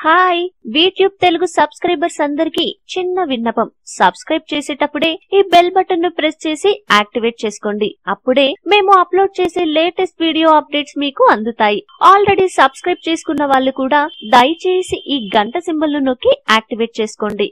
Hi YouTube Telugu subscribers అందరికీ చిన్న విన్నపం. సబ్స్క్రైబ్ చేసేటప్పుడే ఈ బెల్ బటన్ ను ప్రెస్ చేసి యాక్టివేట్ చేసుకోండి. అప్పుడే మేము అప్లోడ్ చేసే లేటెస్ట్ వీడియో అప్డేట్స్ మీకు అందుతాయి. ఆల్రెడీ సబ్స్క్రైబ్ చేసుకున్న వాళ్ళు కూడా దయచేసి ఈ గంట సింబల్ ను నొక్కి యాక్టివేట్ చేసుకోండి.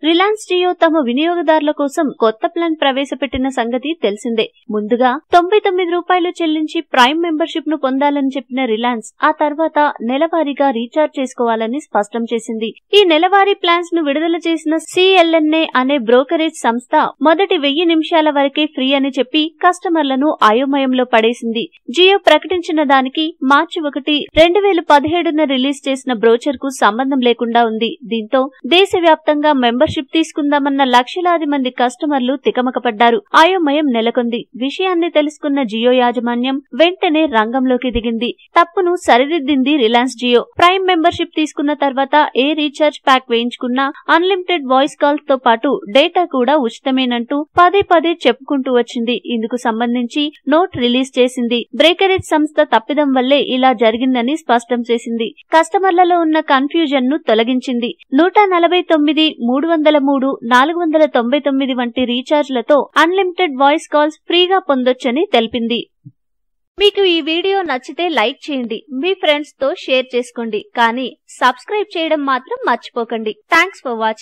రిలయన్స్ జియో తమ వినియోగదారుల కోసం కొత్త ప్లాన్ ప్రవేశపెట్టిన సంగతి తెలిసిందే. ముందుగా 99 రూపాయలు చెల్లించి ప్రైమ్ మెంబర్షిప్ ను పొందాలని చెప్పిన రిలయన్స్ ఆ తర్వాత నెలవారీగా రీఛార్జ్ చేసుకోవాలని స్పష్టం చేసింది. ఈ నెలవారీ ప్లాన్స్ ను విడుదల చేసిన CLNA అనే బ్రోకరేజ్ సంస్థ మొదటి 1000 నిమిషాల వరకే ఫ్రీ అని చెప్పి కస్టమర్లను అయోమయంలో పడేసింది. జియో ప్రకటించిన దానికి మార్చి 1, 2017న రిలీజ్ చేసిన బ్రోచర్ కు సంబంధం లేకుండా ఉంది. దీంతో దేశవ్యాప్తంగా మెంబర్షిప్ తీసుకుందామన్న లక్షలాది మంది కస్టమర్లు తికమకపడ్డారు. అయోమయం నెలకొంది. విషయాన్ని తెలుసుకున్న జియో యాజమాన్యం వెంటనే రంగంలోకి దిగింది. తప్పును సరిదిద్దింది రిలయన్స్ జియో. ప్రైమ్ మెంబర్షిప్ తీసుకున్న తర్వాత ఏ రీఛార్జ్ ప్యాక్ వేయించుకున్నా అన్లిమిటెడ్ వాయిస్ కాల్స్ తో పాటు డేటా కూడా ఉచితమేనంటూ పదే చెప్పుకుంటూ వచ్చింది. ఇందుకు సంబంధించి నోట్ రిలీజ్ చేసింది. బ్రోకరేజ్ సంస్థ తప్పిదం వల్లే ఇలా జరిగిందని స్పష్టం చేసింది. కస్టమర్లలో ఉన్న కన్ఫ్యూజన్ ను తొలగించింది. 149, 303, 499 వంటి రీఛార్జ్లతో అన్లిమిటెడ్ వాయిస్ కాల్స్ ఫ్రీగా పొందొచ్చని తెలిపింది. మీకు ఈ వీడియో నచ్చితే లైక్ చేయండి, మీ ఫ్రెండ్స్ తో షేర్ చేసుకోండి, కానీ సబ్స్క్రైబ్ చేయడం మాత్రం మర్చిపోకండి. Thanks for watching.